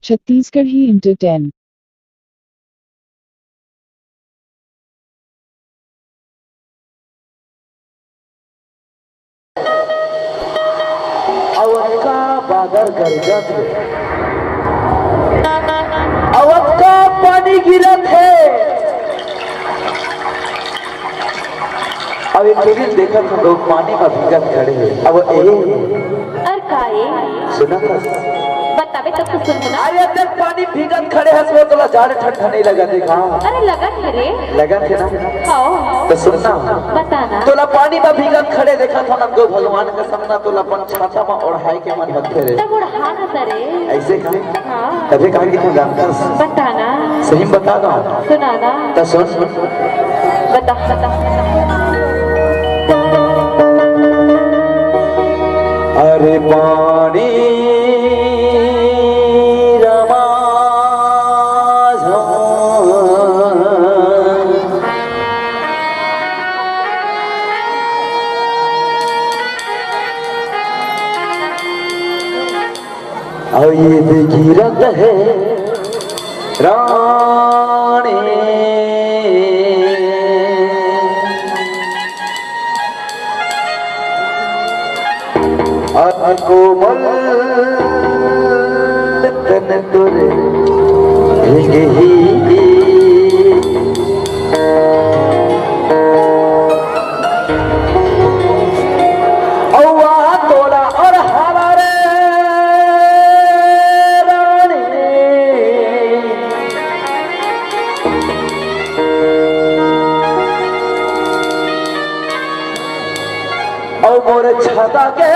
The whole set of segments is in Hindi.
छत्तीसगढ़ी इंटर 10। अवध का बादल गरजत है, अवध का पानी गिरत है। अब एक दिन देखा था लोग पानी में भीगत खड़े हैं। अब और काए सुना था बतावे तब तो सुनना। अरे तक पानी भीगत खड़े हैं, सो तोला जाड़े ठंडा नहीं लगा देखा। अरे लगन है रे, लगन है ना? हाँ तो सुनना बताना। तोला पानी में भीगत खड़े देखा था ना, दो भगवान का सामना तोला अपन छाता में ओढ़ाई के मन भक्त रे। तब उड़ा ना तरे ऐसे कहे हाँ तभी कहा कि तुम जानता बताना। सही बता दो सुनाना तो सुन बता बता। अरे पानी रमा अवैध गिरत है रानी कोमल तन तुरे भीगे औवा तोला और हमारे रानी और मोर छाता के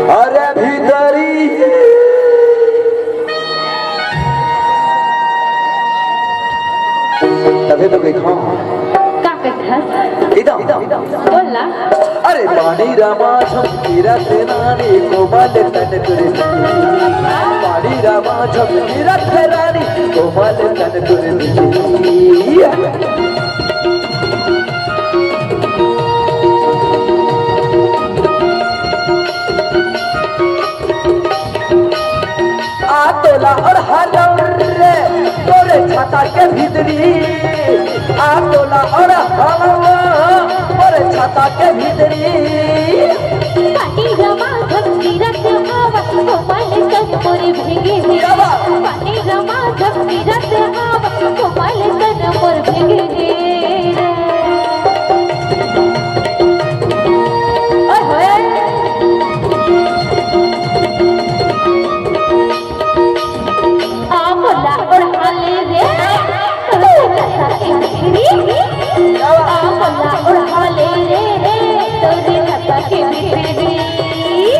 अरे भीतरी तभी तो देखो का कहत इधर बोलना। अरे पानी रमा झमकीरा तेरानी कोमल तन तुरे पानी रमा झमकीरा तेरानी कोमल तन तुरे तोला और हलर रे तोरे छाता के भीतरी आ तोला और हलर तोरे छाता के भीतरी पानी रमा झमकीरा से हवा कोमल तन मोरे भीगे रे। पानी रमा झमकीरा से हवा कोमल तन मोर भीगे रे।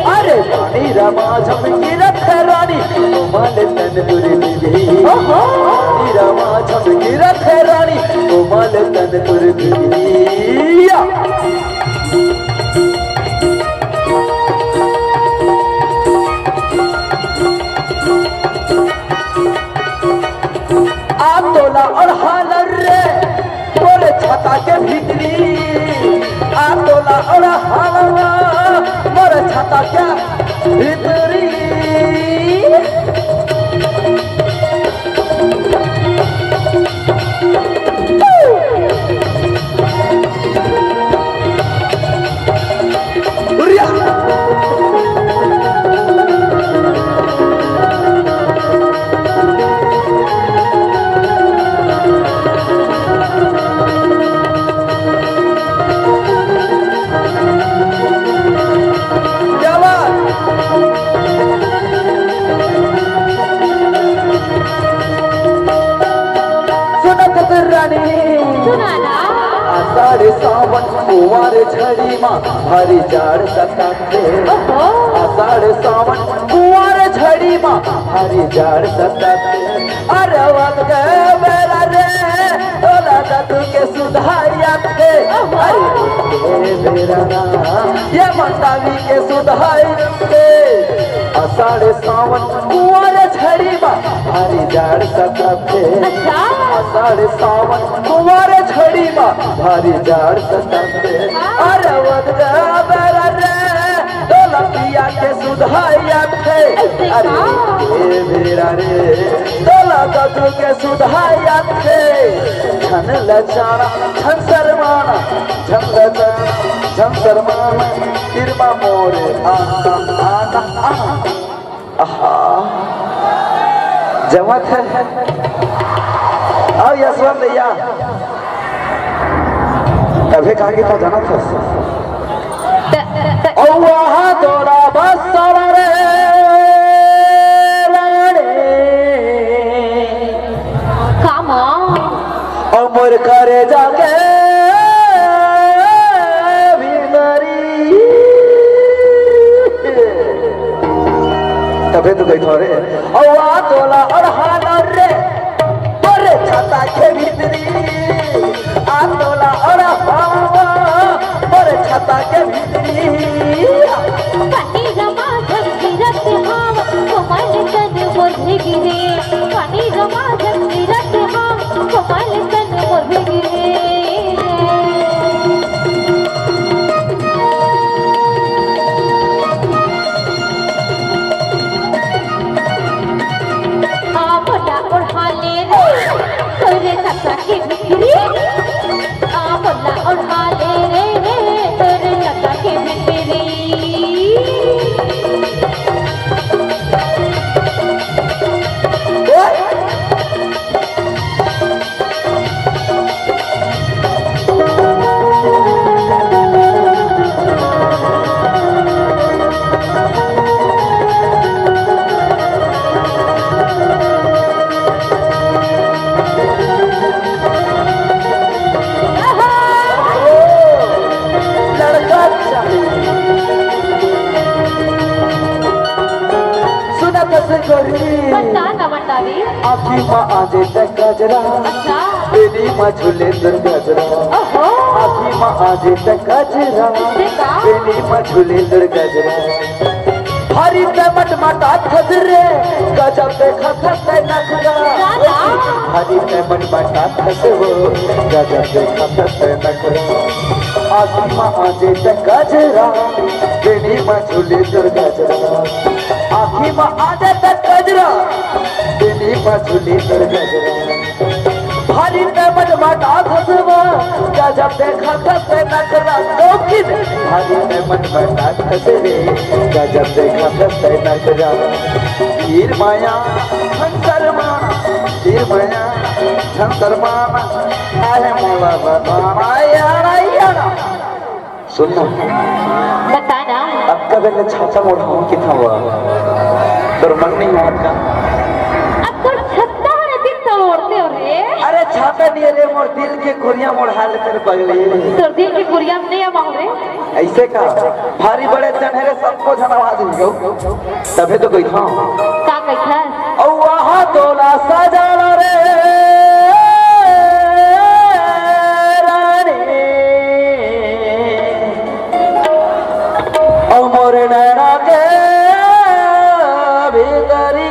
अरे पानी रमा झमकीरा तेरानी कोमल तन तुरे भीगे पानी रमा झमकीरा तेरानी कोमल तन तुरे भीगे आ तोला और हालर रे तोरे छाता के भीतरी आ तोला और हालर मोरे छाता के भीतरी आषाढ़ सावन कुंवर झड़ी माँ हरी जाड़ सताते आषाढ़ सावन कुंवर झड़ी माँ हरी जाड़ सताते अरे वक्त बेरा रे तोला दतु के सुधारिया थे अरे बेरा ये मंदावी के सुधारी थे आषाढ़ सावन कुंवर झड़ी माँ हरी जाड़ सताते आषाढ़ सावन कुंवर झड़ी माँ भारी जाड़ सताते अरे वक्त बेरा रे तोला पिया कजरिया के सुधाया थे अरे ए मेरा रे तोला कजू के सुधाया थे झन लचाना झन शर्माना झन लचाना झन शर्माना तिरमा मोरे आना आना आना आहा जमत है आओ यशवंत भैया तभी कहा कि था जाना था और वहाँ तोरा बस सारा रे कामा और मोर करे जाके तबे तो गई थोड़े और वहाँ तोला और हाना रे और छाता के भीतरी आ तोला और हावा और छाता के भीतरी पानी जमा झंडी रत हावा कोमल तन मोर भिगे पानी जमा झंडी रत हावा कोमल तन मोर भिगे आखी माँ आजे तक गजरा बेली माँ झूले दर गजरा आखी माँ आजे तक गजरा बेली माँ झूले दर गजरा हरी टमट मटा खजरे गजब देखा खसे नखरा हरी टमट मटा खसे वो गजब देखा खसे नखरा आखी माँ आजे तक गजरा बेली माँ झूले दर गजरा आखी माँ आजे तक गजरा बेली माँ झूले दर गजरा भारी टमट मटा खसवा गजब देखा खसे नखरा दोखिन भारी टमट मटा खसरे गजब देखा खसे नखरा हीर माया झंकर माना हीर माया झंकर माना आहे मोला बताना यारा यारा सुनना बताना अब कभी न छाता मोड़ा कितना हुआ तो मन नहीं हुआ का अब तो छत्ता है दिन तो ओढ़ते हो रे अरे छाता नहीं रे मोर दिल के खुरिया मोड़ हाल तेरे पगले तो दिल की गुड़िया में नहीं आवा रे ऐसे का भारी बड़े चढ़े सबको धनवा दूंगा तबे तो कोई था का कहता और वहाँ तोला सजाना रे रानी और मोरे नैना के भीतरी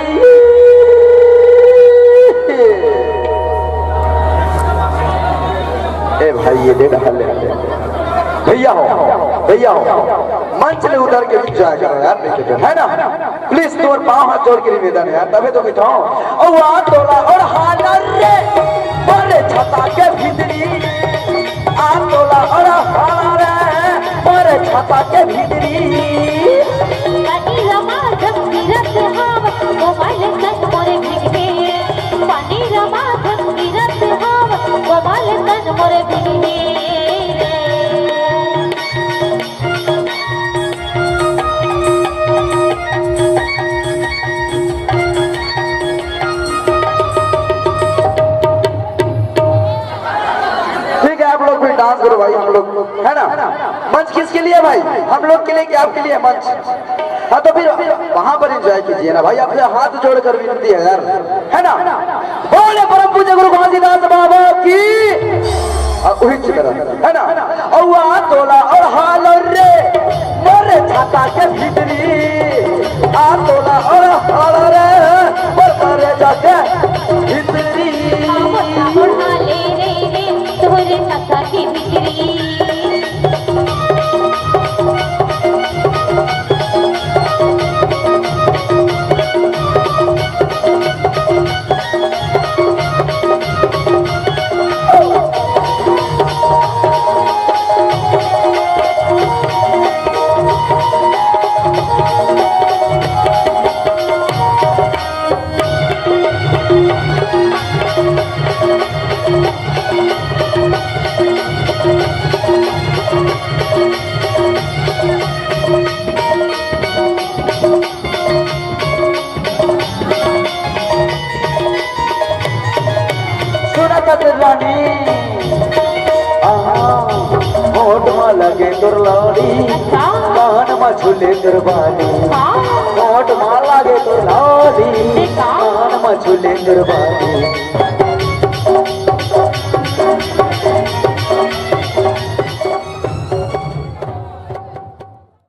ए भाई ये दे डाल भैया हो मंच में उतर के भी जाया करो यार नहीं तो है ना प्लीज तोर पाँव हाथ जोड़ के निवेदन है यार तबे तो बैठा और वहाँ तोला और हालर रे बड़े छता के भीतरी आ तोला और हालर रे बड़े छता के भीतरी पानी रमा झंडी रत हावा कोमल तन मोर भिगे पानी रमा झंडी रत हावा कोमल तन मोर भिगे डांस करो भाई हम लोग है ना मंच किसके लिए भाई हम लोग के लिए कि आपके लिए मंच हाँ तो फिर वहां पर एंजॉय कीजिए ना भाई आपसे हाथ जोड़कर विनती है यार है ना बोले परम पूज्य गुरु घासीदास बाबा की उही तरह है ना और वहाँ तोला और हाल रे मोरे छाता के भीतरी आ तोला और हाल रे मोरे जाके भीतरी तोरे छाता की बिक्री लागे तोर लाड़ी अच्छा कान में झूले तोर बानी हाँ होठ मार लागे तोर लाड़ी देखा। कान में झूले तोर बानी